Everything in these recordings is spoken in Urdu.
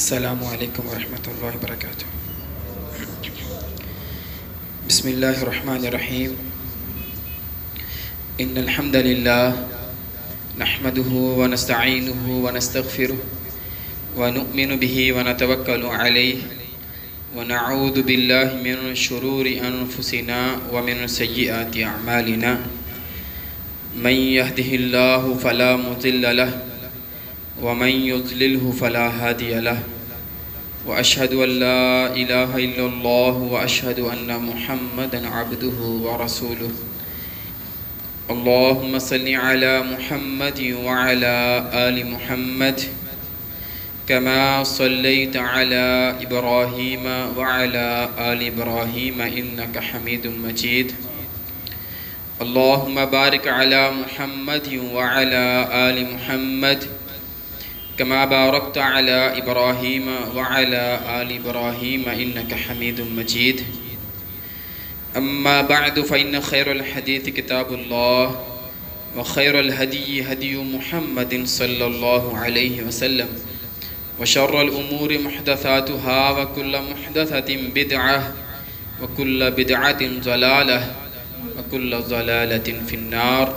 السلام علیکم ورحمۃ اللہ وبرکاتہ۔ بسم اللہ الرحمن الرحیم۔ ان الحمد للہ نحمده ونستعینه ونستغفره ونؤمن به ونتوکل علیہ ونعوذ باللہ من شرور انفسنا ومن سیئات اعمالنا من يهده الله فلا مضل له ومن يضلله فلا هادي له وأشهد أن لا إله إلا الله وأشهد أن محمدا عبده ورسوله اللهم صل على محمد وعلى آل محمد كما صليت على إبراهيم وعلى آل إبراهيم إنك حميد مجيد اللهم بارك على محمد وعلى آل محمد كما باركت على إبراهيم وعلى آل إبراهيم إنك حميد مجيد أما بعد فإن خير الحديث كتاب الله وخير الهدي هدي محمد صلى الله عليه وسلم وشر الأمور محدثاتها وكل محدثة بدعة وكل بدعة ضلالة وكل ضلالة في النار۔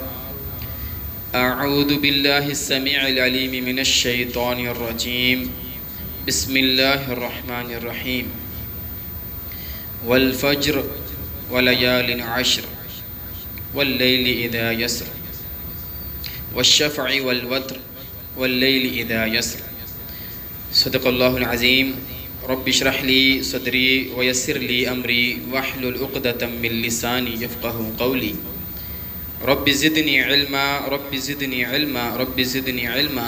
اعوذ باللہ السمیع العلیم من الشیطان الرجیم۔ بسم اللہ الرحمن الرحیم۔ والفجر وليال عشر واللیل اذا یسر والشفع والوتر واللیل اذا یسر۔ صدق اللہ العظیم۔ رب اشرح لی صدری ویسر لی امری واحلل عقدۃ من لسانی یفقہوا قولی۔ رب زدنی علما رب زدنی علما رب زدنی علما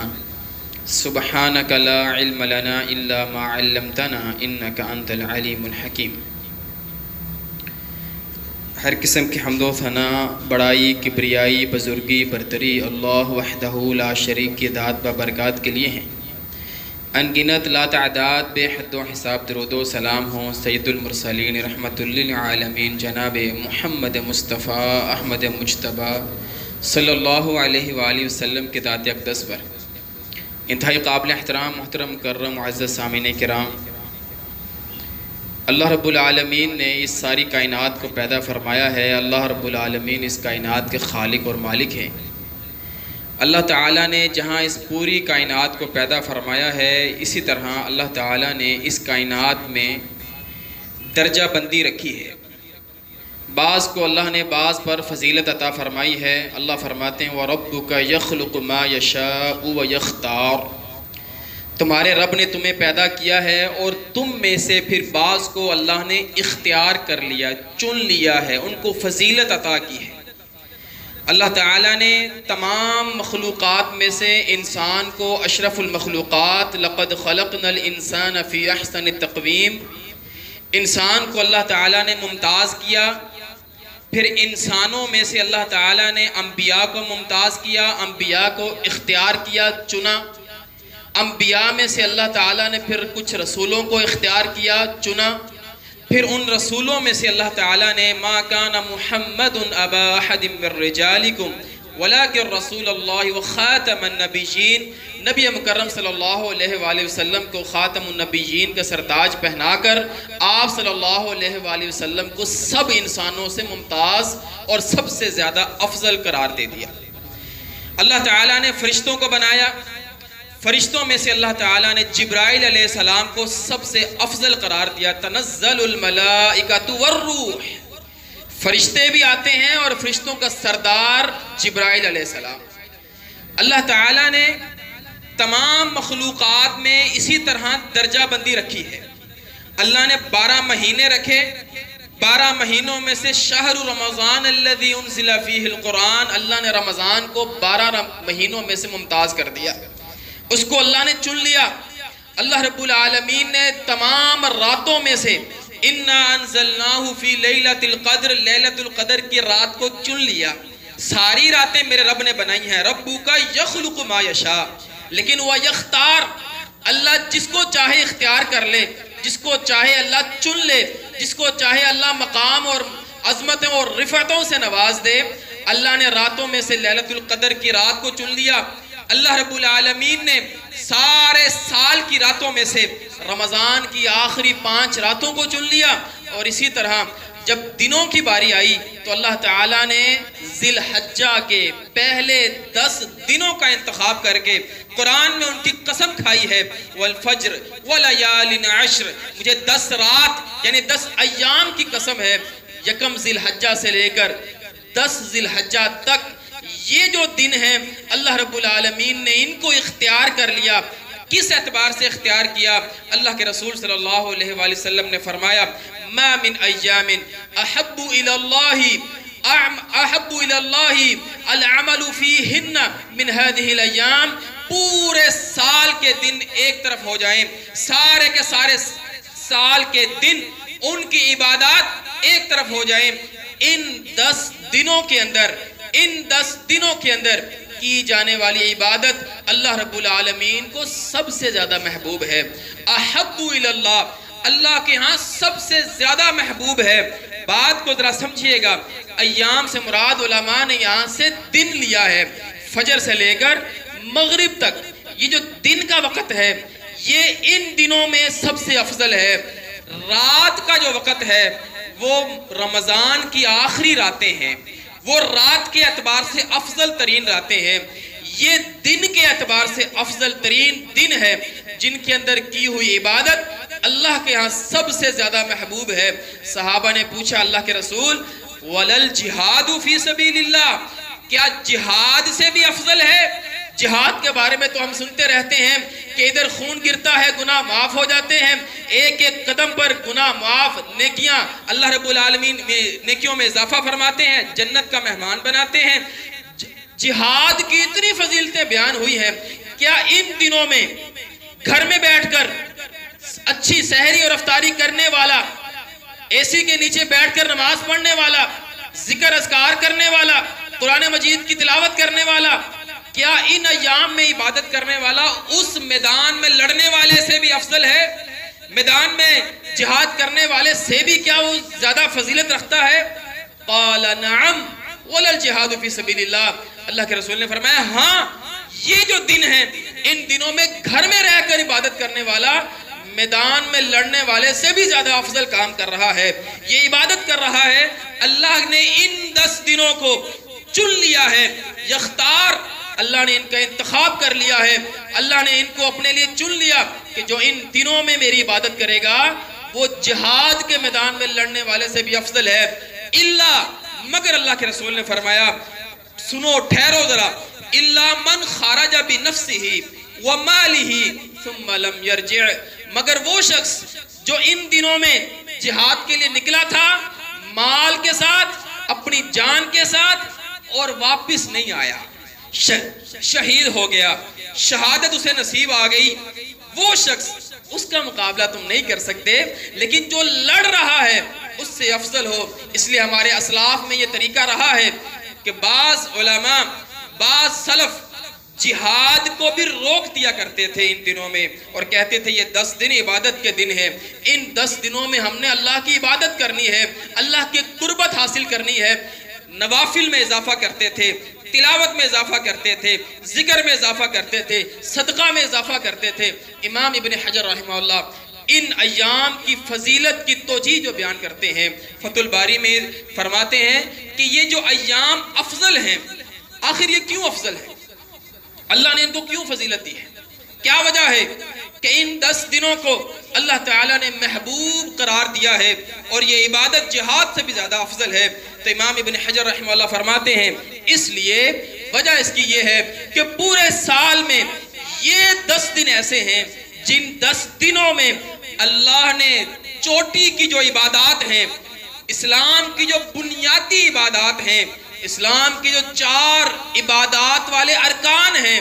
سبحانک لا علم لنا الا ما علمتنا انک انت العلیم الحکیم۔ ہر قسم کی حمد و ثنا، بڑائی، کبریائی، بزرگی، برتری اللہ وحدہ لا شریک کی ذات ببرکات کے لیے ہیں۔ ان گنت لا تعداد بے حد و حساب درود و سلام ہوں سید المرسلین رحمۃ للعالمین جناب محمد مصطفیٰ احمد مجتبیٰ صلی اللہ علیہ وآلہ وسلم کے ذات اقدس پر۔ انتہائی قابل احترام محترم مکرم معزز سامعین کرام، اللہ رب العالمین نے اس ساری کائنات کو پیدا فرمایا ہے۔ اللہ رب العالمین اس کائنات کے خالق اور مالک ہیں۔ اللہ تعالیٰ نے جہاں اس پوری کائنات کو پیدا فرمایا ہے، اسی طرح اللہ تعالیٰ نے اس کائنات میں درجہ بندی رکھی ہے۔ بعض کو اللہ نے بعض پر فضیلت عطا فرمائی ہے۔ اللہ فرماتے ہیں وَرَبُّكَ يَخْلُقُ مَا يَشَاءُ وَيَخْتَارُ۔ تمہارے رب نے تمہیں پیدا کیا ہے اور تم میں سے پھر بعض کو اللہ نے اختیار کر لیا، چن لیا ہے، ان کو فضیلت عطا کی ہے۔ اللہ تعالیٰ نے تمام مخلوقات میں سے انسان کو اشرف المخلوقات لقد خلقنا الانسان فی احسن تقویم، انسان کو اللہ تعالیٰ نے ممتاز کیا۔ پھر انسانوں میں سے اللہ تعالیٰ نے انبیاء کو ممتاز کیا، انبیاء کو اختیار کیا، چنا۔ انبیاء میں سے اللہ تعالیٰ نے پھر کچھ رسولوں کو اختیار کیا، چنا۔ پھر ان رسولوں میں سے اللہ تعالیٰ نے ما کان محمد ابا احد من رجالکم ولکن رسول اللہ وخاتم النبیین، نبی مکرم صلی اللہ علیہ وآلہ وسلم کو خاتم النبیین کا سرتاج پہنا کر آپ صلی اللہ علیہ وآلہ وسلم کو سب انسانوں سے ممتاز اور سب سے زیادہ افضل قرار دے دیا۔ اللہ تعالیٰ نے فرشتوں کو بنایا۔ فرشتوں میں سے اللہ تعالیٰ نے جبرائیل علیہ السلام کو سب سے افضل قرار دیا۔ تنزل الملائکۃ والروح، فرشتے بھی آتے ہیں اور فرشتوں کا سردار جبرائیل علیہ السلام۔ اللہ تعالیٰ نے تمام مخلوقات میں اسی طرح درجہ بندی رکھی ہے۔ اللہ نے 12 مہینے رکھے، 12 مہینوں میں سے شہر رمضان الذی انزل فیہ القرآن، اللہ نے رمضان کو 12 مہینوں میں سے ممتاز کر دیا، اس کو اللہ نے چن لیا۔ اللہ رب العالمین نے تمام راتوں میں سے اِنَّا أَنزَلْنَاهُ فِي لَيْلَةِ الْقَدْرِ، لیلۃ القدر کی رات کو چن لیا۔ ساری راتیں میرے رب نے بنائی ہیں۔ رَبُّكَ يَخْلُقُ مَا يَشَاءُ، لیکن وہ یختار، اللہ جس کو چاہے اختیار کر لے، جس کو چاہے اللہ چن لے، جس کو چاہے اللہ مقام اور عظمتوں اور رفعتوں سے نواز دے۔ اللہ نے راتوں میں سے لیلۃ القدر کی رات کو چن لیا۔ اللہ رب العالمین نے سارے سال کی راتوں میں سے رمضان کی آخری 5 راتوں کو چن لیا، اور اسی طرح جب دنوں کی باری آئی تو اللہ تعالیٰ نے ذی الحجہ کے پہلے 10 دنوں کا انتخاب کر کے قرآن میں ان کی قسم کھائی ہے، والفجر ولیال عشر، مجھے 10 رات یعنی 10 ایام کی قسم ہے، یکم ذی الحجہ سے لے کر 10 ذی الحجہ تک یہ جو دن ہیں اللہ رب العالمین نے ان کو اختیار کر لیا۔ کس اعتبار سے اختیار کیا؟ اللہ کے رسول صلی اللہ علیہ وآلہ وسلم نے فرمایا ما من ایام احب الی اللہ العمل فیہن من هذه الایام، پورے سال کے دن ایک طرف ہو جائیں، سارے کے سارے سال کے دن ان کی عبادات ایک طرف ہو جائیں، ان 10 دنوں کے اندر کی جانے والی عبادت اللہ رب العالمین کو سب سے زیادہ محبوب ہے۔ احب الی اللہ، اللہ کے ہاں سب سے زیادہ محبوب ہے۔ بات کو ذرا سمجھیے گا، ایام سے مراد علماء نے یہاں سے دن لیا ہے، فجر سے لے کر مغرب تک یہ جو دن کا وقت ہے یہ ان دنوں میں سب سے افضل ہے۔ رات کا جو وقت ہے وہ رمضان کی آخری راتیں ہیں، وہ رات کے اعتبار سے افضل ترین راتیں ہیں، یہ دن کے اعتبار سے افضل ترین دن ہے جن کے اندر کی ہوئی عبادت اللہ کے ہاں سب سے زیادہ محبوب ہے۔ صحابہ نے پوچھا اللہ کے رسول وَلَلْ جِہَادُ فِي سَبِيلِ اللَّهِ، کیا جہاد سے بھی افضل ہے؟ جہاد کے بارے میں تو ہم سنتے رہتے ہیں کہ ادھر خون گرتا ہے گناہ معاف ہو جاتے ہیں، ایک ایک قدم پر گناہ معاف، نیکیاں اللہ رب العالمین نیکیوں میں اضافہ فرماتے ہیں، جنت کا مہمان بناتے ہیں۔ جہاد کی اتنی فضیلتیں بیان ہوئی ہیں، کیا ان دنوں میں گھر میں بیٹھ کر اچھی سحری اور افطاری کرنے والا، اے سی کے نیچے بیٹھ کر نماز پڑھنے والا، ذکر اذکار کرنے والا، قرآن مجید کی تلاوت کرنے والا، کیا ان ایام میں عبادت کرنے والا اس میدان میں لڑنے والے سے بھی افضل ہے؟ میدان میں جہاد کرنے والے سے بھی کیا وہ زیادہ فضیلت رکھتا ہے؟ قال نعم وَلَلْجِهَادُ فِي سَبِيلِ اللَّهِ، اللہ کے رسول نے فرمایا ہاں، یہ جو دن ہیں ان دنوں میں گھر میں رہ کر عبادت کرنے والا میدان میں لڑنے والے سے بھی زیادہ افضل کام کر رہا ہے، یہ عبادت کر رہا ہے۔ اللہ نے ان 10 دنوں کو چن لیا ہے، یختار، اللہ نے ان کا انتخاب کر لیا ہے، اللہ نے ان کو اپنے لیے چن لیا کہ جو ان دنوں میں میری عبادت کرے گا وہ جہاد کے میدان میں لڑنے والے سے بھی افضل ہے۔ اللہ، مگر اللہ کے رسول نے فرمایا سنو ٹھہرو ذرا، الا من خرج بنفسه وماله ثم لم يرجع، مگر وہ شخص جو ان دنوں میں جہاد کے لیے نکلا تھا مال کے ساتھ، اپنی جان کے ساتھ، اور واپس نہیں آیا، شہید ہو گیا، شہادت اسے نصیب آ گئی، وہ شخص، اس کا مقابلہ تم نہیں کر سکتے، لیکن جو لڑ رہا ہے اس سے افضل ہو۔ اس لیے ہمارے اسلاف میں یہ طریقہ رہا ہے کہ بعض علماء، بعض سلف جہاد کو بھی روک دیا کرتے تھے ان دنوں میں، اور کہتے تھے یہ 10 دن عبادت کے دن ہیں، ان 10 دنوں میں ہم نے اللہ کی عبادت کرنی ہے، اللہ کی قربت حاصل کرنی ہے۔ نوافل میں اضافہ کرتے تھے، تلاوت میں اضافہ کرتے تھے، ذکر میں اضافہ کرتے تھے، صدقہ میں اضافہ کرتے تھے۔ امام ابن حجر رحمہ اللہ ان ایام کی فضیلت کی توجیہ جو بیان کرتے ہیں فتح الباری میں فرماتے ہیں کہ یہ جو ایام افضل ہیں، آخر یہ کیوں افضل ہے؟ اللہ نے ان کو کیوں فضیلت دی ہے؟ کیا وجہ ہے کہ ان 10 دنوں کو اللہ تعالیٰ نے محبوب قرار دیا ہے اور یہ عبادت جہاد سے بھی زیادہ افضل ہے؟ تو امام ابن حجر رحمہ اللہ فرماتے ہیں اس لیے وجہ اس کی یہ ہے کہ پورے سال میں یہ 10 دن ایسے ہیں جن 10 دنوں میں اللہ نے چوٹی کی جو عبادات ہیں، اسلام کی جو بنیادی عبادات ہیں، اسلام کی جو 4 عبادات والے ارکان ہیں،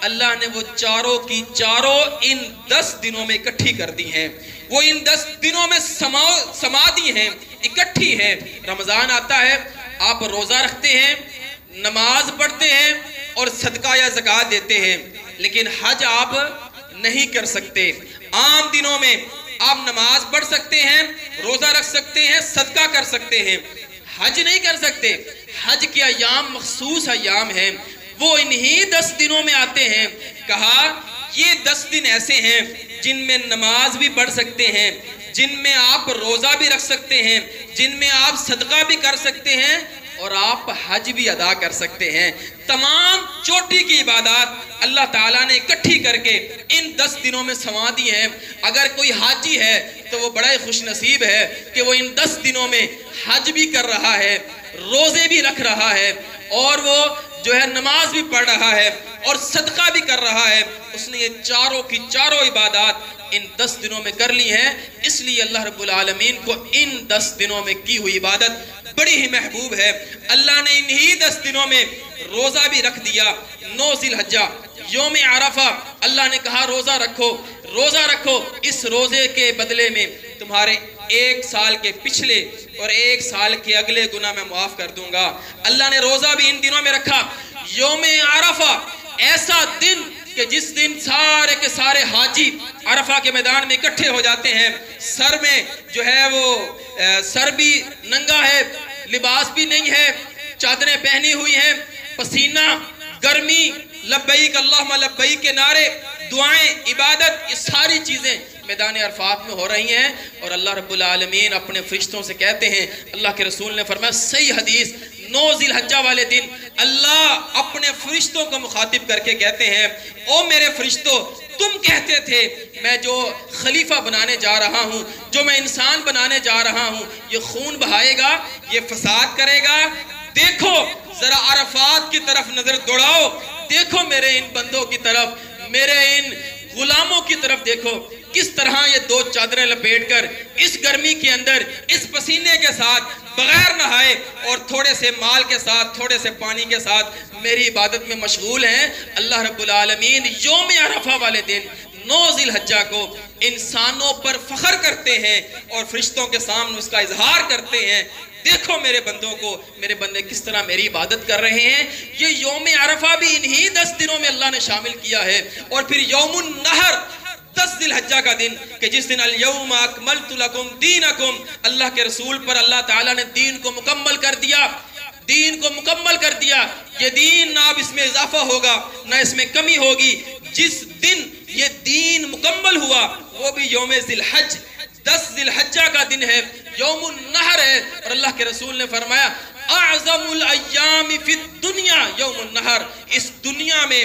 اللہ نے وہ چاروں کی چاروں ان 10 دنوں میں اکٹھی کر دی ہیں، وہ ان 10 دنوں میں سما دی ہیں، اکٹھی ہیں۔ رمضان آتا ہے، آپ روزہ رکھتے ہیں، نماز پڑھتے ہیں اور صدقہ یا زکوٰۃ دیتے ہیں، لیکن حج آپ نہیں کر سکتے۔ عام دنوں میں آپ نماز پڑھ سکتے ہیں، روزہ رکھ سکتے ہیں، صدقہ کر سکتے ہیں، حج نہیں کر سکتے۔ حج کے ایام مخصوص ایام ہیں، وہ انہی 10 دنوں میں آتے ہیں۔ کہا یہ 10 دن ایسے ہیں جن میں نماز بھی پڑھ سکتے ہیں، جن میں آپ روزہ بھی رکھ سکتے ہیں، جن میں آپ صدقہ بھی کر سکتے ہیں اور آپ حج بھی ادا کر سکتے ہیں۔ تمام چوٹی کی عبادات اللہ تعالیٰ نے اکٹھی کر کے ان 10 دنوں میں سما دی ہیں۔ اگر کوئی حاجی ہے تو وہ بڑا ہی خوش نصیب ہے کہ وہ ان 10 دنوں میں حج بھی کر رہا ہے، روزے بھی رکھ رہا ہے اور وہ جو ہے نماز بھی پڑھ رہا ہے اور صدقہ بھی کر رہا ہے۔ اس نے یہ چاروں کی چاروں عبادات ان 10 دنوں میں کر لی ہیں۔ اس لیے اللہ رب العالمین کو ان 10 دنوں میں کی ہوئی عبادت بڑی ہی محبوب ہے۔ اللہ نے انہی 10 دنوں میں روزہ بھی رکھ دیا۔ 9 ذی الحجہ یوم عرفہ اللہ نے کہا روزہ رکھو، روزہ رکھو، اس روزے کے بدلے میں تمہارے 1 سال کے پچھلے اور 1 سال کے اگلے گناہ میں معاف کر دوں گا۔ اللہ نے روزہ بھی ان دنوں میں رکھا۔ یوم عرفہ ایسا دن کہ جس دن سارے کے سارے حاجی عرفہ کے میدان میں اکٹھے ہو جاتے ہیں، سر میں جو ہے وہ سر بھی ننگا ہے، لباس بھی نہیں ہے، چادریں پہنی ہوئی ہیں، پسینہ، گرمی، لبیک اللہم لبیک کے نعرے، دعائیں، عبادت، یہ ساری چیزیں میدان عرفات میں ہو رہی ہیں اور اللہ رب العالمین اپنے فرشتوں سے کہتے ہیں، اللہ کے رسول نے فرمایا صحیح حدیث، 9 ذی الحجہ والے دن اللہ اپنے فرشتوں کو مخاطب کر کے کہتے ہیں، او میرے فرشتوں، تم کہتے تھے میں جو خلیفہ بنانے جا رہا ہوں، جو میں انسان بنانے جا رہا ہوں، یہ خون بہائے گا، یہ فساد کرے گا۔ دیکھو ذرا عرفات کی طرف نظر دوڑاؤ، دیکھو میرے ان بندوں کی طرف، میرے ان غلاموں کی طرف دیکھو، کس طرح یہ 2 چادریں لپیٹ کر اس گرمی کے اندر اس پسینے کے ساتھ بغیر نہائے اور تھوڑے سے مال کے ساتھ، تھوڑے سے پانی کے ساتھ میری عبادت میں مشغول ہیں۔ اللہ رب العالمین یوم عرفہ والے دن 9 ذی الحجہ کو انسانوں پر فخر کرتے ہیں اور فرشتوں کے سامنے اس کا اظہار کرتے ہیں، دیکھو میرے بندوں کو، میرے بندے کس طرح میری عبادت کر رہے ہیں۔ یہ یوم عرفہ بھی انہی 10 دنوں میں اللہ نے شامل کیا ہے۔ اور پھر یوم النحر 10 ذی الحجہ کا دن کہ جس دن الیوم اکملت لکم دینکم، اللہ کے رسول پر اللہ تعالیٰ نے دین کو مکمل کر دیا، دین کو مکمل کر دیا۔ یہ دین نہ اب اس میں اضافہ ہوگا نہ اس میں کمی ہوگی۔ جس دن یہ دین مکمل ہوا وہ بھی یوم ذی الحج 10 ذی الحجہ کا دن ہے، یوم النحر ہے۔ اور اللہ کے رسول نے فرمایا اعظم الایام فی الدنیا یوم النحر، اس دنیا میں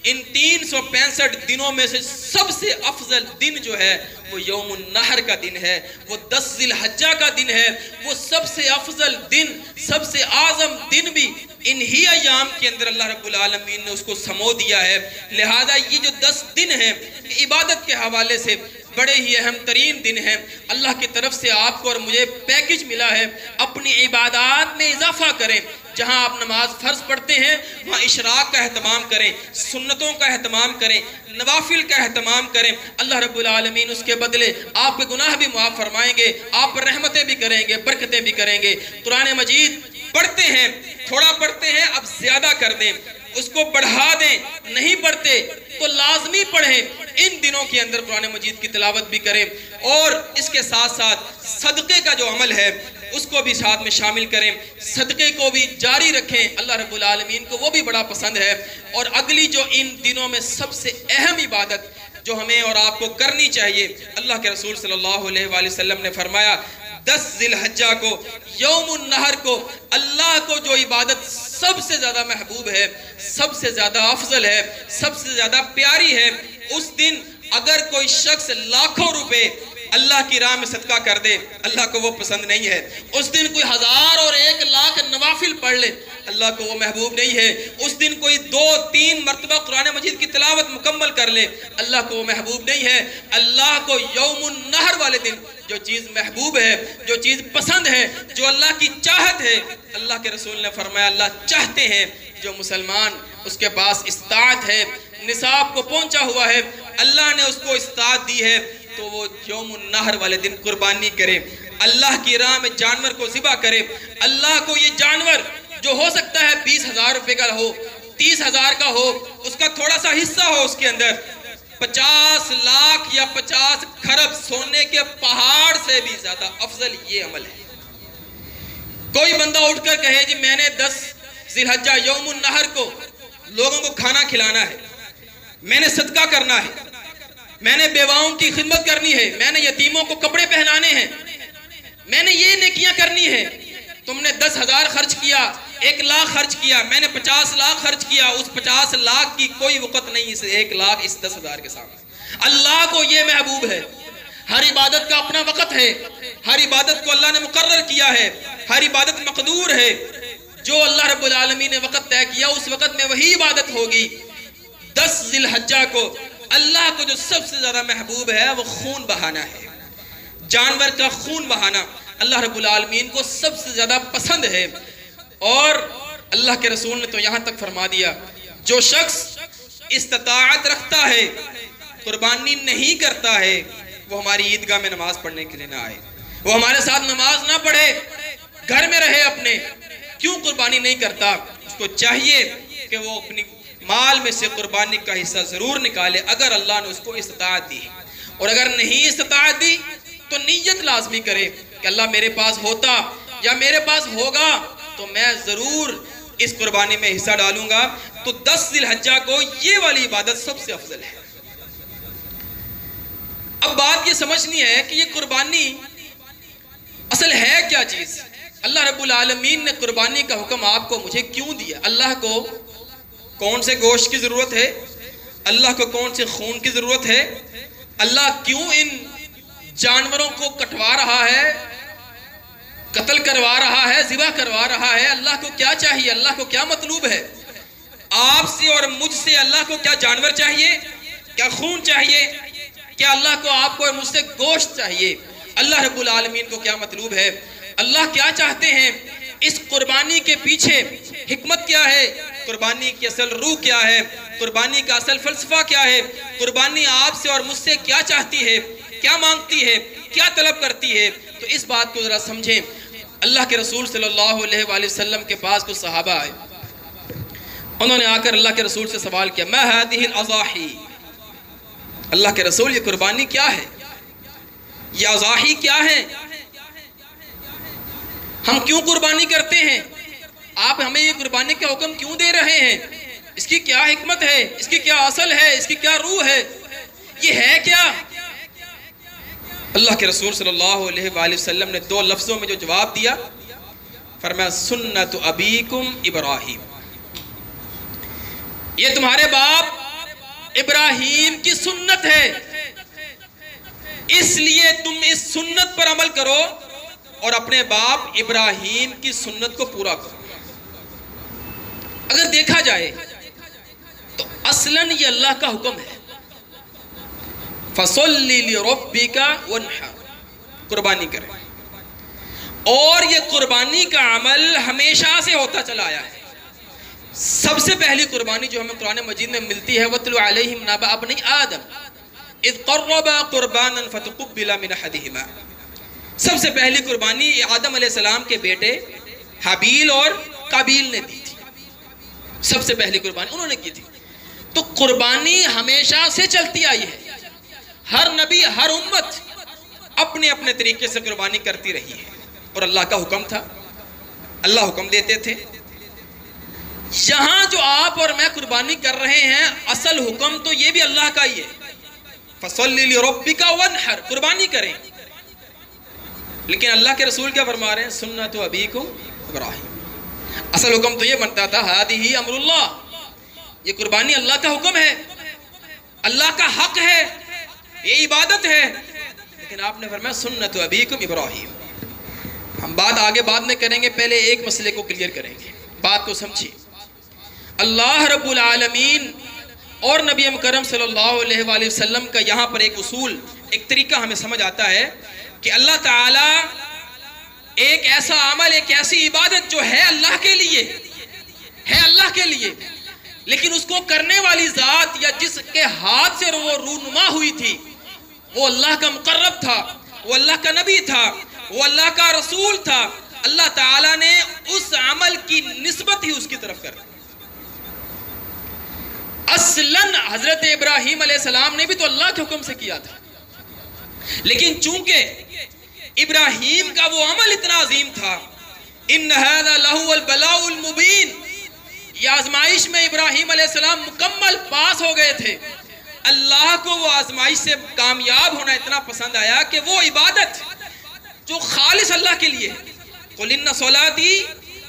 ان 365 دنوں میں سے سب سے افضل دن جو ہے وہ یوم النحر کا دن ہے، وہ 10 ذی الحجہ کا دن ہے۔ وہ سب سے افضل دن، سب سے اعظم دن بھی انہی ایام کے اندر اللہ رب العالمین نے اس کو سمو دیا ہے۔ لہذا یہ جو 10 دن ہیں عبادت کے حوالے سے بڑے ہی اہم ترین دن ہیں۔ اللہ کی طرف سے آپ کو اور مجھے پیکج ملا ہے، اپنی عبادات میں اضافہ کریں۔ جہاں آپ نماز فرض پڑھتے ہیں وہاں اشراق کا اہتمام کریں، سنتوں کا اہتمام کریں، نوافل کا اہتمام کریں۔ اللہ رب العالمین اس کے بدلے آپ کے گناہ بھی معاف فرمائیں گے، آپ پر رحمتیں بھی کریں گے، برکتیں بھی کریں گے۔ قرآن مجید پڑھتے ہیں، تھوڑا پڑھتے ہیں، اب زیادہ کر دیں، اس کو بڑھا دیں، نہیں پڑھتے تو لازمی پڑھیں۔ ان دنوں کے اندر قرآن مجید کی تلاوت بھی کریں اور اس کے ساتھ ساتھ صدقے کا جو عمل ہے اس کو بھی ساتھ میں شامل کریں، صدقے کو بھی جاری رکھیں۔ اللہ رب العالمین کو وہ بھی بڑا پسند ہے۔ اور اگلی جو ان دنوں میں سب سے اہم عبادت جو ہمیں اور آپ کو کرنی چاہیے، اللہ کے رسول صلی اللہ علیہ وآلہ وسلم نے فرمایا 10 ذی الحجہ کو، یوم النحر کو، اللہ کو جو عبادت سب سے زیادہ محبوب ہے، سب سے زیادہ افضل ہے، سب سے زیادہ پیاری ہے، اس دن اگر کوئی شخص لاکھوں روپے اللہ کی راہ میں صدقہ کر دے اللہ کو وہ پسند نہیں ہے۔ اس دن کوئی 1000 اور 1 لاکھ نوافل پڑھ لے اللہ کو وہ محبوب نہیں ہے۔ اس دن کوئی 2-3 مرتبہ قرآن مجید کی تلاوت مکمل کر لے اللہ کو وہ محبوب نہیں ہے۔ اللہ کو یوم النحر والے دن جو چیز محبوب ہے، جو چیز پسند ہے، جو اللہ کی چاہت ہے، اللہ کے رسول نے فرمایا اللہ چاہتے ہیں جو مسلمان اس کے پاس استطاعت ہے، نصاب کو پہنچا ہوا ہے، اللہ نے اس کو استطاعت دی ہے تو وہ یوم النحر والے دن قربانی کرے، اللہ کی راہ میں جانور کو ذبح کرے۔ اللہ کو یہ جانور جو ہو سکتا ہے 20,000 روپے کا ہو، 30,000 کا ہو، اس کا تھوڑا سا حصہ ہو، اس کے اندر 50 لاکھ یا 50 کھرب سونے کے پہاڑ سے بھی زیادہ افضل یہ عمل ہے۔ کوئی بندہ اٹھ کر کہے جی میں نے 10 ذی الحجہ یوم النحر کو لوگوں کو کھانا کھلانا ہے، میں نے صدقہ کرنا ہے، میں نے بیواؤں کی خدمت کرنی ہے، میں نے یتیموں کو کپڑے پہنانے ہیں، میں نے یہ نیکیاں کرنی ہے۔ تم نے 10,000 خرچ کیا، 1,00,000 خرچ کیا، میں نے 50 لاکھ خرچ کیا، اس 50 لاکھ کی کوئی وقت نہیں اس 1 لاکھ اس 10,000 کے سامنے۔ اللہ کو یہ محبوب ہے۔ ہر عبادت کا اپنا وقت ہے، ہر عبادت کو اللہ نے مقرر کیا ہے، ہر عبادت مقدور ہے۔ جو اللہ رب العالمین نے وقت طے کیا اس وقت میں وہی عبادت ہوگی۔ 10 ذی الحجہ کو اللہ کو جو سب سے زیادہ محبوب ہے وہ خون بہانا ہے، جانور کا خون بہانا اللہ رب العالمین کو سب سے زیادہ پسند ہے۔ اور اللہ کے رسول نے تو یہاں تک فرما دیا، جو شخص استطاعت رکھتا ہے قربانی نہیں کرتا ہے وہ ہماری عیدگاہ میں نماز پڑھنے کے لیے نہ آئے، وہ ہمارے ساتھ نماز نہ پڑھے، گھر میں رہے اپنے۔ کیوں قربانی نہیں کرتا؟ اس کو چاہیے کہ وہ اپنی مال میں سے قربانی کا حصہ ضرور نکالے اگر اللہ نے اس کو استطاعت دی، اور اگر نہیں استطاعت دی تو نیت لازمی کرے کہ اللہ میرے پاس ہوتا یا میرے پاس ہوگا تو میں ضرور اس قربانی میں حصہ ڈالوں گا۔ تو 10 ذی الحجہ کو یہ والی عبادت سب سے افضل ہے۔ اب بات یہ سمجھنی ہے کہ یہ قربانی اصل ہے کیا چیز؟ اللہ رب العالمین نے قربانی کا حکم آپ کو مجھے کیوں دیا؟ اللہ کو کون سے گوشت کی ضرورت ہے؟ اللہ کو کون سے خون کی ضرورت ہے؟ اللہ کیوں ان جانوروں کو کٹوا رہا ہے، قتل کروا رہا ہے، ذبح کروا رہا ہے؟ اللہ کو کیا چاہیے؟ اللہ کو کیا مطلوب ہے؟ آپ سے اور مجھ سے اللہ کو کیا جانور چاہیے؟ کیا خون چاہیے؟ کیا اللہ کو آپ کو اور مجھ سے گوشت چاہیے؟ اللہ رب العالمین کو کیا مطلوب ہے؟ اللہ کیا چاہتے ہیں؟ اس قربانی کے پیچھے حکمت کیا ہے؟ قربانی کی اصل روح کیا ہے؟ قربانی کا اصل فلسفہ کیا ہے؟ قربانی آپ سے اور مجھ سے کیا چاہتی ہے؟ کیا مانگتی ہے؟ کیا طلب کرتی ہے؟ تو اس بات کو ذرا سمجھیں۔ اللہ کے رسول صلی اللہ علیہ وآلہ وسلم کے پاس کچھ صحابہ آئے، انہوں نے آ کر اللہ کے رسول سے سوال کیا، ما هذه الاضاحی، اللہ کے رسول یہ قربانی کیا ہے؟ یہ اضاحی کیا ہے؟ ہم کیوں قربانی کرتے ہیں؟ آپ ہمیں یہ قربانی کا حکم کیوں دے رہے ہیں؟ اس کی کیا حکمت ہے؟ اس کی کیا اصل ہے؟ اس کی کیا روح ہے؟ یہ ہے کیا؟ اللہ کے رسول صلی اللہ علیہ وآلہ وسلم نے 2 لفظوں میں جو جواب دیا، فرمایا سنت ابیکم ابراہیم، یہ تمہارے باپ ابراہیم کی سنت ہے، اس لیے تم اس سنت پر عمل کرو اور اپنے باپ ابراہیم کی سنت کو پورا کرو۔ اگر دیکھا جائے تو اصلاً یہ اللہ کا حکم ہے، فَصَلِّ لِرَبِّكَ وَانْحَرْ، قربانی کریں۔ اور یہ قربانی کا عمل ہمیشہ سے ہوتا چلا آیا ہے۔ سب سے پہلی قربانی جو ہمیں قرآن مجید میں ملتی ہے وَاتْلُ عَلَيْهِمْ نَبَأَ ابْنَيْ آدَمَ اِذْ قَرَّبَا قُرْبَانًا فَتُقُبِّلَ مِنْ أَحَدِهِمَا، سب سے پہلی قربانی آدم علیہ السلام کے بیٹے حابیل اور قابیل نے دی تھی، سب سے پہلی قربانی انہوں نے کی تھی۔ تو قربانی ہمیشہ سے چلتی آئی ہے، ہر نبی ہر امت اپنے اپنے طریقے سے قربانی کرتی رہی ہے، اور اللہ کا حکم تھا، اللہ حکم دیتے تھے۔ یہاں جو آپ اور میں قربانی کر رہے ہیں اصل حکم تو یہ بھی اللہ کا ہی ہے، فَصَلِّ لِرَبِّكَ وَانْحَرْ، قربانی کریں۔ لیکن اللہ کے رسول کیا فرما رہے ہیں؟ سنت ابیکم ابراہیم، اصل حکم تو یہ بنتا تھا ہذہ امر اللہ، یہ قربانی اللہ کا حکم ہے، اللہ کا حق ہے، یہ عبادت ہے، لیکن آپ نے فرمایا سنت ابیکم ابراہیم۔ ہم بات آگے بعد میں کریں گے، پہلے ایک مسئلے کو کلیئر کریں گے، بات کو سمجھیے۔ اللہ رب العالمین اور نبی مکرم صلی اللہ علیہ وآلہ وسلم کا یہاں پر ایک اصول، ایک طریقہ ہمیں سمجھ آتا ہے کہ اللہ تعالیٰ ایک ایسا عمل، ایک ایسی عبادت جو ہے اللہ کے لیے، ہے اللہ کے لیے، لیکن اس کو کرنے والی ذات یا جس کے ہاتھ سے وہ رونما ہوئی تھی وہ اللہ کا مقرب تھا، وہ اللہ کا نبی تھا، وہ اللہ کا رسول تھا۔ اللہ تعالیٰ نے اس عمل کی نسبت ہی اس کی طرف کر دی۔ اصلاً حضرت ابراہیم علیہ السلام نے بھی تو اللہ کے حکم سے کیا تھا، لیکن چونکہ ابراہیم کا وہ عمل اتنا عظیم تھا، ان هذا لهو البلاء المبین، یہ آزمائش میں ابراہیم علیہ السلام مکمل پاس ہو گئے تھے، اللہ کو وہ آزمائش سے کامیاب ہونا اتنا پسند آیا کہ وہ عبادت جو خالص اللہ کے لیے ہے، قُلْ إِنَّ صَلَاتِي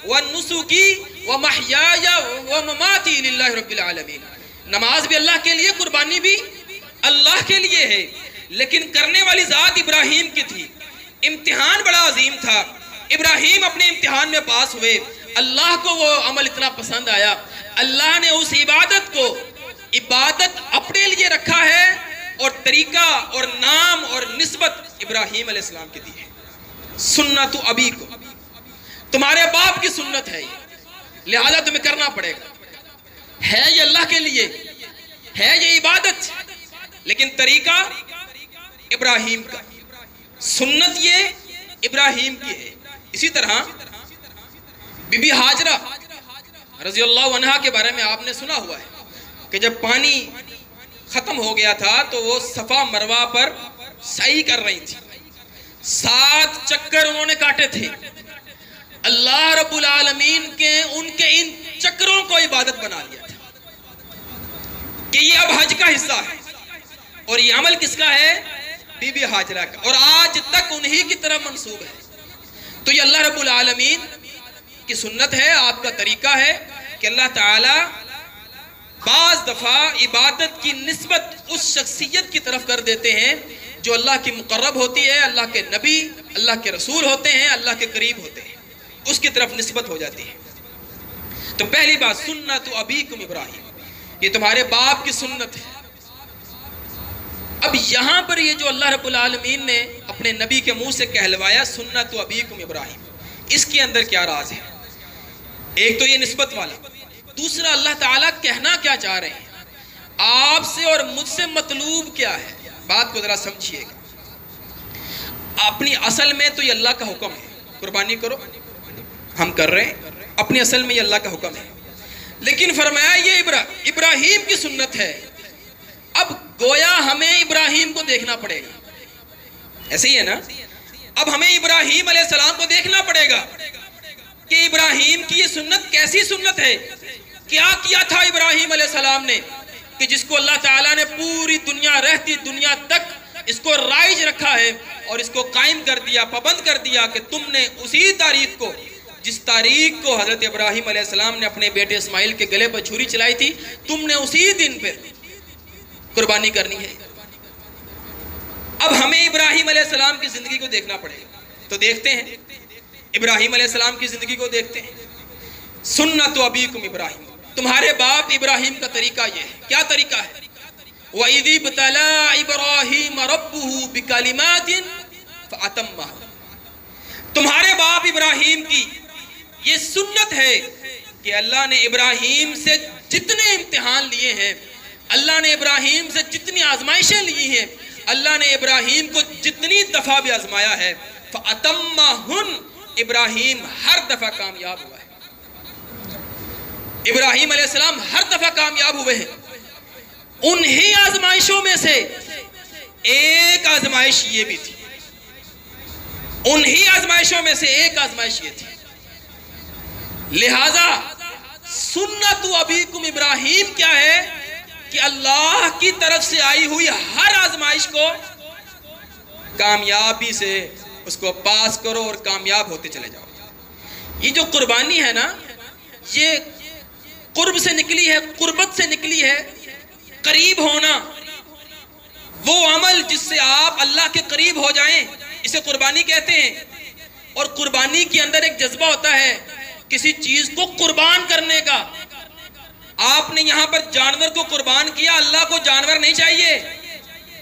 وَنُسُكِي وَمَحْيَايَ وَمَمَاتِي لِلَّهِ رَبِّ الْعَالَمِينَ، نماز بھی اللہ کے لیے، قربانی بھی اللہ کے لیے ہے، لیکن کرنے والی ذات ابراہیم کی تھی۔ امتحان بڑا عظیم تھا، ابراہیم اپنے امتحان میں پاس ہوئے، اللہ کو وہ عمل اتنا پسند آیا، اللہ نے اس عبادت کو عبادت اپنے لیے رکھا ہے، اور طریقہ اور نام اور نسبت ابراہیم علیہ السلام کی دی ہے۔ سنت ابی کو، تمہارے باپ کی سنت ہے یہ، لہذا تمہیں کرنا پڑے گا، ہے یہ اللہ کے لیے، ہے یہ عبادت، لیکن طریقہ ابراہیم کا، سنت یہ ابراہیم کی ہے۔ اسی طرح بی بی ہاجرہ رضی اللہ عنہا کے بارے میں آپ نے سنا ہوا ہے کہ جب پانی ختم ہو گیا تھا تو وہ صفا مروہ پر سعی کر رہی تھی، 7 چکر انہوں نے کاٹے تھے، اللہ رب العالمین کے ان کے ان چکروں کو عبادت بنا لیا تھا کہ یہ اب حج کا حصہ ہے، اور یہ عمل کس کا ہے؟ بی بی ہاجرہ کا، اور آج تک انہی کی طرف منسوب ہے۔ تو یہ اللہ رب العالمین کی سنت ہے، آپ کا طریقہ ہے کہ اللہ تعالی بعض دفعہ عبادت کی نسبت اس شخصیت کی طرف کر دیتے ہیں جو اللہ کی مقرب ہوتی ہے، اللہ کے نبی، اللہ کے رسول ہوتے ہیں، اللہ کے قریب ہوتے ہیں، اس کی طرف نسبت ہو جاتی ہے۔ تو پہلی بات سنت ابیکم ابراہیم، یہ تمہارے باپ کی سنت ہے۔ اب یہاں پر یہ جو اللہ رب العالمین نے اپنے نبی کے منہ سے کہلوایا سنت ابیکم ابراہیم، اس کے اندر کیا راز ہے؟ ایک تو یہ نسبت والا، دوسرا اللہ تعالیٰ کہنا کیا چاہ رہے ہیں، آپ سے اور مجھ سے مطلوب کیا ہے؟ بات کو ذرا سمجھیے گا۔ اپنی اصل میں تو یہ اللہ کا حکم ہے، قربانی کرو، ہم کر رہے ہیں، اپنی اصل میں یہ اللہ کا حکم ہے، لیکن فرمایا یہ ابراہیم کی سنت ہے۔ اب گویا ہمیں ابراہیم کو دیکھنا پڑے گا، ایسے ہی ہے نا؟ اب ہمیں ابراہیم علیہ السلام کو دیکھنا پڑے گا کہ ابراہیم کی یہ سنت کیسی سنت ہے، کیا کیا تھا ابراہیم علیہ السلام نے کہ جس کو اللہ تعالیٰ نے پوری دنیا، رہتی دنیا تک اس کو رائج رکھا ہے اور اس کو قائم کر دیا، پابند کر دیا کہ تم نے اسی تاریخ کو، جس تاریخ کو حضرت ابراہیم علیہ السلام نے اپنے بیٹے اسماعیل کے گلے پر چھری چلائی تھی، تم نے اسی دن پہ قربانی کرنی ہے۔ اب ہمیں ابراہیم علیہ السلام کی زندگی کو دیکھنا پڑے گا، تو دیکھتے ہیں ابراہیم علیہ السلام کی زندگی کو دیکھتے ہیں۔ سنت ابیکم ابراہیم، تمہارے باپ ابراہیم کا طریقہ یہ ہے، کیا طریقہ ہے؟ وَإِذِ ابْتَلَىٰ إِبْرَاهِيمَ رَبُّهُ بِكَلِمَاتٍ فَأَتَمَّهُ، تمہارے باپ ابراہیم کی یہ سنت ہے کہ اللہ نے ابراہیم سے جتنے امتحان لیے ہیں، اللہ نے ابراہیم سے جتنی آزمائشیں لی ہیں، اللہ نے ابراہیم کو جتنی دفعہ بھی آزمایا ہے، فَأَتَمَّهُنْ، ابراہیم ہر دفعہ کامیاب ہوا ہے۔ ابراہیم علیہ السلام ہر دفعہ کامیاب ہوئے ہیں۔ انہی آزمائشوں میں سے ایک آزمائش یہ بھی تھی، انہی آزمائشوں میں سے ایک آزمائش یہ تھی۔ لہذا سنت ابیکم ابراہیم کیا ہے کہ اللہ کی طرف سے آئی ہوئی ہر آزمائش کو کامیابی سے اس کو پاس کرو اور کامیاب ہوتے چلے جاؤ۔ یہ جو قربانی ہے نا، یہ قرب سے نکلی ہے، قربت سے نکلی ہے، قریب ہونا، وہ عمل جس سے آپ اللہ کے قریب ہو جائیں، اسے قربانی کہتے ہیں۔ اور قربانی کے اندر ایک جذبہ ہوتا ہے کسی چیز کو قربان کرنے کا۔ آپ نے یہاں پر جانور کو قربان کیا، اللہ کو جانور نہیں چاہیے،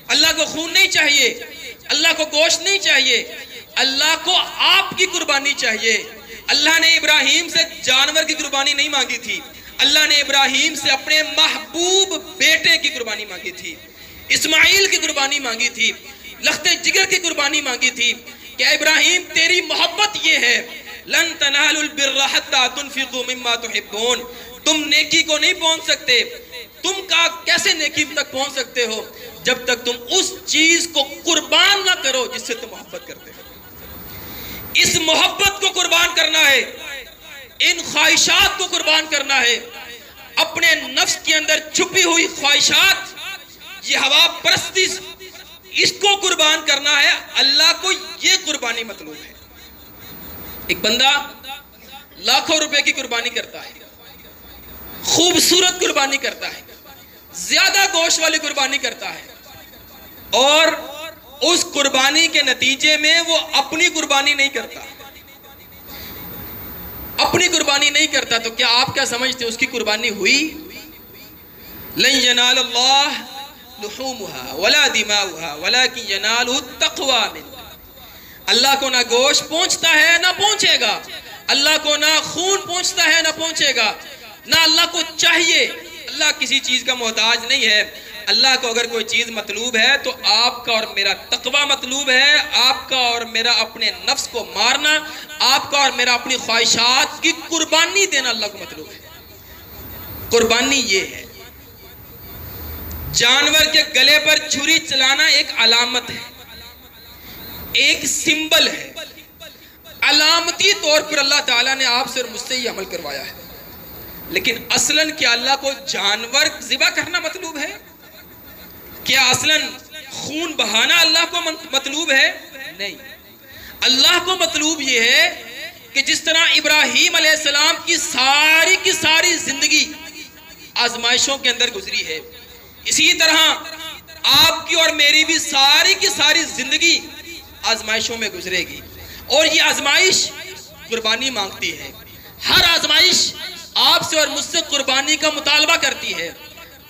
اللہ کو خون نہیں چاہیے، اللہ کو گوشت نہیں چاہیے، اللہ کو آپ کی قربانی چاہیے۔ اللہ نے ابراہیم سے جانور کی قربانی نہیں مانگی تھی، اللہ نے ابراہیم سے اپنے محبوب بیٹے کی قربانی مانگی تھی، اسماعیل کی قربانی مانگی تھی، لخت جگر کی قربانی مانگی تھی کہ ابراہیم تیری محبت یہ ہے، لن تنالوا البر حتى تنفقوا مما تحبون، تم نیکی کو نہیں پہنچ سکتے، تم کا کیسے نیکی تک پہنچ سکتے ہو جب تک تم اس چیز کو قربان نہ کرو جس سے تم محبت کرتے ہو۔ اس محبت کو قربان کرنا ہے، ان خواہشات کو قربان کرنا ہے، اپنے نفس کے اندر چھپی ہوئی خواہشات یہ ہوا پرستی، اس کو قربان کرنا ہے، اللہ کو یہ قربانی مطلوب ہے۔ ایک بندہ لاکھوں روپے کی قربانی کرتا ہے، خوبصورت قربانی کرتا ہے، زیادہ گوشت والی قربانی کرتا ہے، اور اس قربانی کے نتیجے میں وہ اپنی قربانی نہیں کرتا، اپنی قربانی نہیں کرتا، تو کیا آپ کیا سمجھتے اس کی قربانی ہوئی؟ لن ینال اللہ لحومها ولا دماؤها ولكن يناله التقوى منکم۔ اللہ کو نہ گوشت پہنچتا ہے نہ پہنچے گا، اللہ کو نہ خون پہنچتا ہے نہ پہنچے گا، نہ اللہ کو چاہیے، اللہ کسی چیز کا محتاج نہیں ہے۔ اللہ کو اگر کوئی چیز مطلوب ہے تو آپ کا اور میرا تقوی مطلوب ہے، آپ کا اور میرا اپنے نفس کو مارنا، آپ کا اور میرا اپنی خواہشات کی قربانی دینا اللہ کو مطلوب ہے۔ قربانی یہ ہے۔ جانور کے گلے پر چھری چلانا ایک علامت ہے، ایک سمبل ہے، علامتی طور پر اللہ تعالیٰ نے آپ سے اور مجھ سے یہ عمل کروایا ہے، لیکن اصلاً کیا اللہ کو جانور ذبح کرنا مطلوب ہے؟ کیا اصلاً خون بہانا اللہ کو مطلوب ہے؟ نہیں، اللہ کو مطلوب یہ ہے کہ جس طرح ابراہیم علیہ السلام کی ساری زندگی آزمائشوں کے اندر گزری ہے، اسی طرح آپ کی اور میری بھی ساری زندگی آزمائشوں میں گزرے گی، اور یہ آزمائش قربانی مانگتی ہے۔ ہر آزمائش آپ سے اور مجھ سے قربانی کا مطالبہ کرتی ہے۔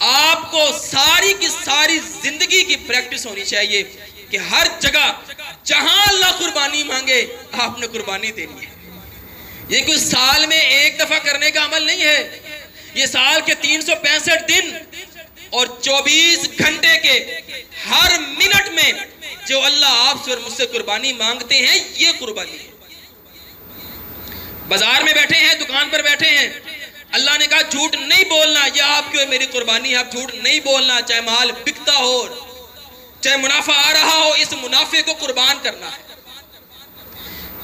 آپ کو ساری زندگی کی پریکٹس ہونی چاہیے کہ ہر جگہ جہاں اللہ قربانی مانگے آپ نے قربانی دینی ہے۔ یہ کوئی سال میں ایک دفعہ کرنے کا عمل نہیں ہے، یہ سال کے 365 دن اور 24 گھنٹے کے ہر منٹ میں جو اللہ آپ سے اور مجھ سے قربانی مانگتے ہیں، یہ قربانی ہے۔ بازار میں بیٹھے ہیں، دکان پر بیٹھے ہیں، اللہ نے کہا جھوٹ نہیں بولنا، یہ آپ کی اور میری قربانی ہے، آپ جھوٹ نہیں بولنا، چاہے مال بکتا ہو، چاہے منافع آ رہا ہو، اس منافع کو قربان کرنا ہے۔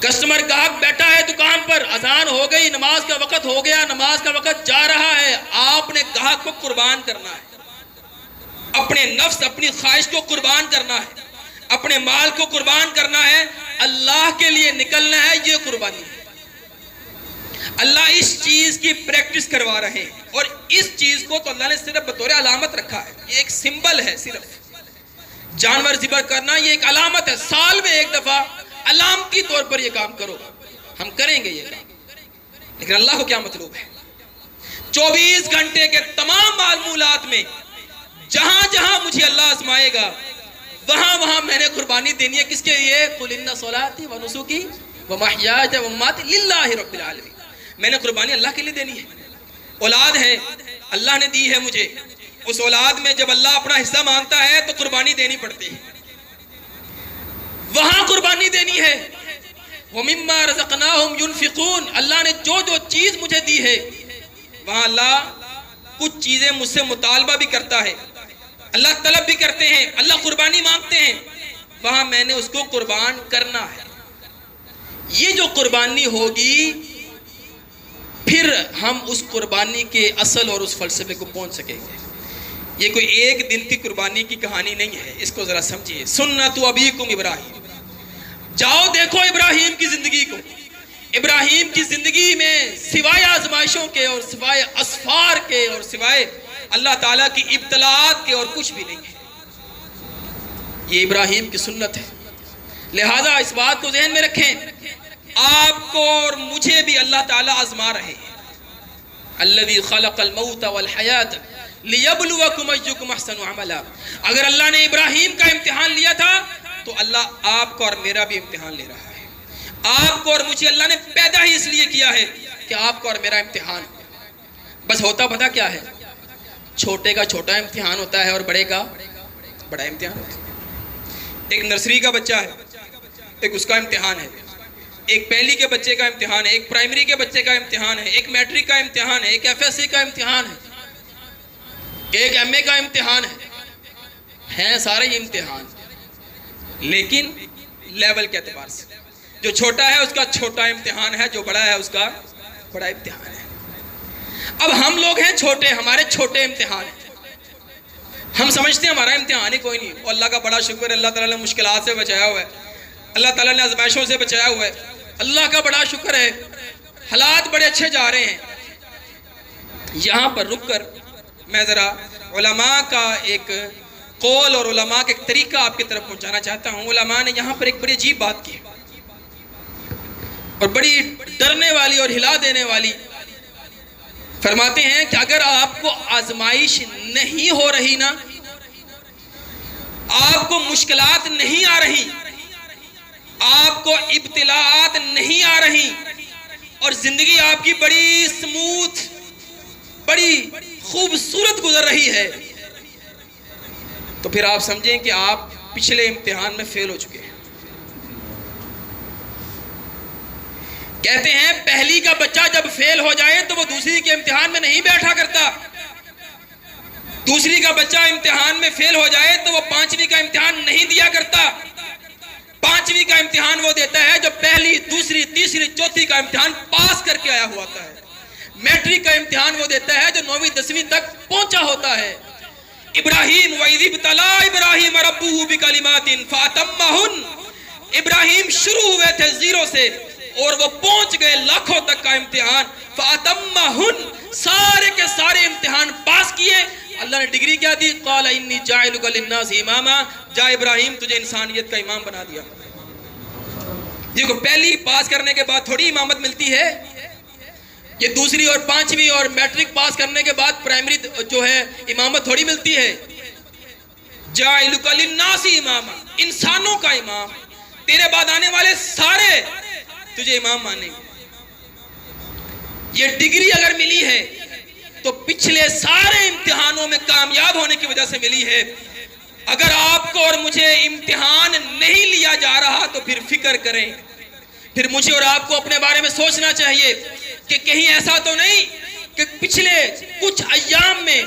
کسٹمر گاہک بیٹھا ہے دکان پر، اذان ہو گئی، نماز کا وقت ہو گیا، نماز کا وقت جا رہا ہے، آپ نے گاہک کو قربان کرنا ہے، اپنے نفس اپنی خواہش کو قربان کرنا ہے، اپنے مال کو قربان کرنا ہے، اللہ کے لیے نکلنا ہے، یہ قربانی ہے۔ اللہ اس چیز کی پریکٹس کروا رہے ہیں، اور اس چیز کو تو اللہ نے صرف بطور علامت رکھا ہے، یہ ایک سمبل ہے۔ صرف جانور ذبح کرنا یہ ایک علامت ہے، سال میں ایک دفعہ علامتی طور پر یہ کام کرو، ہم کریں گے یہ کام۔ لیکن اللہ کو کیا مطلوب ہے؟ 24 گھنٹے کے تمام معمولات میں جہاں جہاں مجھے اللہ آزمائے گا وہاں میں نے قربانی دینی ہے۔ کس کے لیے؟ قُلْ إِنَّ صَلَاتِي وَنُسُكِي وَمَحْيَايَ وَمَمَاتِي لِلَّهِ رَبِّ الْعَالَمِينَ۔ میں نے قربانی اللہ کے لیے دینی ہے۔ اولاد ہے، اللہ نے دی ہے مجھے، اس اولاد میں جب اللہ اپنا حصہ مانگتا ہے تو قربانی دینی پڑتی ہے، وہاں قربانی دینی ہے۔ وَمِمَّا رَزَقْنَاهُمْ يُنْفِقُونَ، اللہ نے جو چیز مجھے دی ہے وہاں اللہ کچھ چیزیں مجھ سے مطالبہ بھی کرتا ہے، اللہ طلب بھی کرتے ہیں، اللہ قربانی مانگتے ہیں، وہاں میں نے اس کو قربان کرنا ہے۔ یہ جو قربانی ہوگی پھر ہم اس قربانی کے اصل اور اس فلسفے کو پہنچ سکیں گے۔ یہ کوئی ایک دن کی قربانی کی کہانی نہیں ہے، اس کو ذرا سمجھیے۔ سنت ابیکم ابراہیم، جاؤ دیکھو ابراہیم کی زندگی کو۔ ابراہیم کی زندگی میں سوائے آزمائشوں کے اور سوائے اسفار کے اور سوائے اللہ تعالیٰ کی ابتلاءات کے اور کچھ بھی نہیں ہے۔ یہ ابراہیم کی سنت ہے، لہٰذا اس بات کو ذہن میں رکھیں، آپ کو اور مجھے بھی اللہ تعالیٰ آزما رہے ہیں۔ الذی خلق الموت والحیات لیبلوکم ایکم احسن عملا۔ اگر اللہ نے ابراہیم کا امتحان لیا تھا تو اللہ آپ کو اور میرا بھی امتحان لے رہا ہے۔ آپ کو اور مجھے اللہ نے پیدا ہی اس لیے کیا ہے کہ آپ کو اور میرا امتحان ہو۔ بس ہوتا پتہ کیا ہے؟ چھوٹے کا چھوٹا امتحان ہوتا ہے اور بڑے کا بڑا امتحان ہوتا ہے۔ ایک نرسری کا بچہ ہے، ایک اس کا امتحان ہے، ایک پہلی کے بچے کا امتحان ہے، ایک پرائمری کے بچے کا امتحان ہے، ایک میٹرک کا امتحان ہے، ایک ایف ایس سی کا امتحان ہے، ایک ایم اے کا امتحان ہے سارے ہی امتحان، لیکن لیول کے اعتبار سے جو چھوٹا ہے اس کا چھوٹا امتحان ہے، جو بڑا ہے اس کا بڑا امتحان ہے۔ اب ہم لوگ ہیں چھوٹے، ہمارے چھوٹے امتحان ہیں، ہم سمجھتے ہیں ہمارا امتحان ہی کوئی نہیں، اور اللہ کا بڑا شکر ہے، اللہ تعالیٰ نے مشکلات سے بچایا ہوا ہے، اللہ تعالیٰ نے آزمائشوں سے بچایا ہوا ہے، اللہ کا بڑا شکر ہے، حالات بڑے اچھے جا رہے ہیں۔ یہاں پر رک کر میں ذرا علماء کا ایک قول اور علماء کا ایک طریقہ آپ کی طرف پہنچانا چاہتا ہوں۔ علماء نے یہاں پر ایک بڑی عجیب بات کی اور بڑی ڈرنے والی اور ہلا دینے والی، فرماتے ہیں کہ اگر آپ کو آزمائش نہیں ہو رہی نا، آپ کو مشکلات نہیں آ رہی، آپ کو ابتلاءات نہیں آ رہی، اور زندگی آپ کی بڑی سموتھ، بڑی خوبصورت گزر رہی ہے، تو پھر آپ سمجھیں کہ آپ پچھلے امتحان میں فیل ہو چکے ہیں۔ کہتے ہیں پہلی کا بچہ جب فیل ہو جائے تو وہ دوسری کے امتحان میں نہیں بیٹھا کرتا، دوسری کا بچہ امتحان میں فیل ہو جائے تو وہ پانچویں کا امتحان نہیں دیا کرتا، پانچویں کا امتحان وہ دیتا ہے جو پہلی، دوسری، تیسری، چوتھی کا امتحان پاس کر کے آیا ہوا ہوتا ہے، میٹرک کا امتحان وہ دیتا ہے جو 9ویں 10ویں تک پہنچا ہوتا ہے۔ ابراہیم وَإِذِ ابْتَلَىٰ إِبْرَاهِيمَ رَبُّهُ بِكَلِمَاتٍ فَأَتَمَّهُنَّ، ابراہیم شروع ہوئے تھے زیرو سے اور وہ پہنچ گئے لاکھوں تک کا امتحان، فَأَتَمَّهُنَّ، سارے کے سارے امتحان پاس کیے۔ اللہ نے ڈگری کیا دی؟ قَالَ إِنِّي جَاعِلُكَ لِلنَّاسِ إِمَامًا، جا ابراہیم تجھے انسانیت کا امام بنا دیا۔ دیکھو پہلی پاس کرنے کے بعد تھوڑی امامت ملتی ہے، یہ دوسری اور پانچویں اور میٹرک پاس کرنے کے بعد پرائمری جو ہے امامت تھوڑی ملتی ہے۔ جَاعِلُكَ لِلنَّاسِ إِمَامًا، انسانوں کا امام، تیرے بعد آنے والے سارے تجھے امام مانیں گے۔ یہ ڈگری اگر ملی ہے تو پچھلے سارے امتحانوں میں کامیاب ہونے کی وجہ سے ملی ہے۔ اگر آپ کو اور مجھے امتحان نہیں لیا جا رہا تو پھر فکر کریں، پھر مجھے اور آپ کو اپنے بارے میں سوچنا چاہیے کہ کہیں ایسا تو نہیں کہ پچھلے کچھ ایام میں،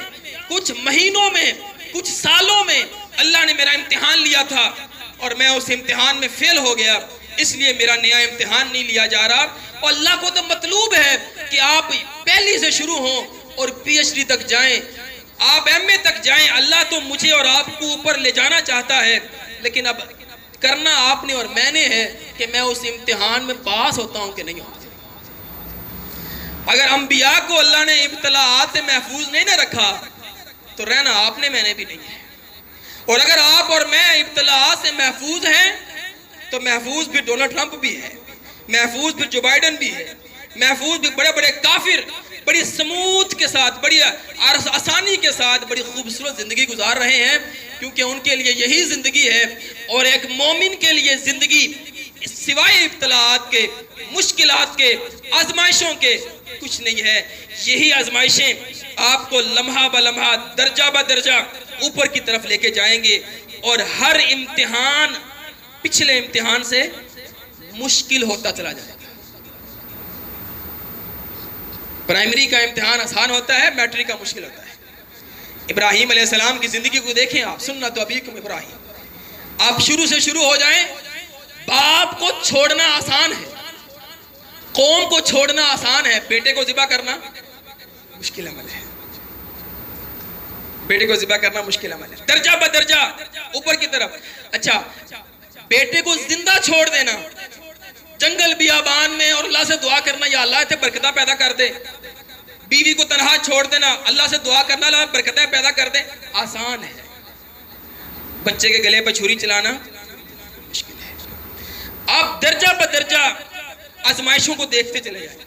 کچھ مہینوں میں، کچھ سالوں میں اللہ نے میرا امتحان لیا تھا اور میں اس امتحان میں فیل ہو گیا، اس لیے میرا نیا امتحان نہیں لیا جا رہا۔ اور اللہ کو تو مطلوب ہے کہ آپ پہلی سے شروع ہوں اور پی ایچ ڈی تک جائیں، آپ ایم اے تک جائیں۔ اللہ تو مجھے اور آپ کو اوپر لے جانا چاہتا ہے، لیکن اب کرنا آپ نے اور میں نے ہے کہ میں اس امتحان میں پاس ہوتا ہوں کہ نہیں ہوتا۔ اگر انبیاء کو اللہ نے ابتلاءات سے محفوظ نہیں نہ رکھا تو رہنا آپ نے، میں نے بھی نہیں ہے۔ اور اگر آپ اور میں ابتلاءات سے محفوظ ہیں تو محفوظ بھی ڈونلڈ ٹرمپ بھی ہے، محفوظ بھی جو بائیڈن بھی ہے، محفوظ بھی بڑے بڑے کافر بڑی سموتھ کے ساتھ، بڑی آسانی کے ساتھ بڑی خوبصورت زندگی گزار رہے ہیں، کیونکہ ان کے لیے یہی زندگی ہے۔ اور ایک مومن کے لیے زندگی سوائے ابتلاءات کے، مشکلات کے، آزمائشوں کے کچھ نہیں ہے۔ یہی آزمائشیں آپ کو لمحہ بلمحہ، درجہ بدرجہ اوپر کی طرف لے کے جائیں گے، اور ہر امتحان پچھلے امتحان سے مشکل ہوتا چلا جائے گا۔ پرائمری کا امتحان آسان ہوتا ہے، میٹرک کا مشکل ہوتا ہے۔ ابراہیم علیہ السلام کی زندگی کو دیکھیں آپ، سنت ابیکم ابراہیم، آپ شروع سے شروع ہو جائیں۔ باپ کو چھوڑنا آسان ہے، قوم کو چھوڑنا آسان ہے، بیٹے کو ذبح کرنا مشکل عمل ہے، بیٹے کو ذبح کرنا مشکل عمل ہے، درجہ بدرجہ اوپر کی طرف۔ اچھا، بیٹے کو زندہ چھوڑ دینا جنگل بیابان میں اور اللہ سے دعا کرنا یا اللہ تے برکتہ پیدا کر دے، بیوی کو تنہا چھوڑ دینا، اللہ سے دعا کرنا اللہ برکتیں پیدا کر دے، آسان ہے۔ بچے کے گلے پہ چھری چلانا مشکل ہے۔ آپ درجہ بدرجہ آزمائشوں کو دیکھتے چلے جائیں،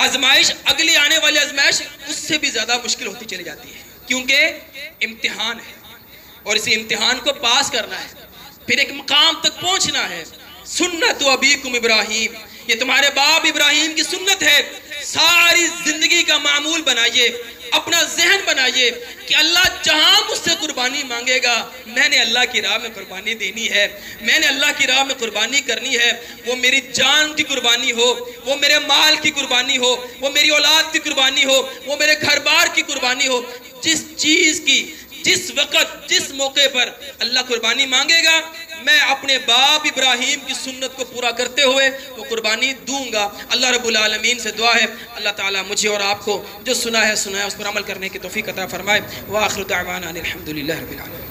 آزمائش اگلی آنے والی آزمائش اس سے بھی زیادہ مشکل ہوتی چلی جاتی ہے، کیونکہ امتحان ہے اور اسی امتحان کو پاس کرنا ہے، پھر ایک مقام تک پہنچنا ہے۔ سنت ابیکم ابراہیم، یہ تمہارے باپ ابراہیم کی سنت ہے۔ ساری زندگی کا معمول بنائیے، اپنا ذہن بنائیے کہ اللہ جہاں مجھ سے قربانی مانگے گا میں نے اللہ کی راہ میں قربانی دینی ہے، میں نے اللہ کی راہ میں قربانی کرنی ہے۔ وہ میری جان کی قربانی ہو، وہ میرے مال کی قربانی ہو، وہ میری اولاد کی قربانی ہو، وہ میرے گھر بار کی قربانی ہو، جس چیز کی جس وقت جس موقع پر اللہ قربانی مانگے گا میں اپنے باپ ابراہیم کی سنت کو پورا کرتے ہوئے وہ قربانی دوں گا۔ اللہ رب العالمین سے دعا ہے اللہ تعالیٰ مجھے اور آپ کو جو سنا ہے اس پر عمل کرنے کی توفیق عطا فرمائے۔ وآخر دعوانا الحمدللہ رب العالمین۔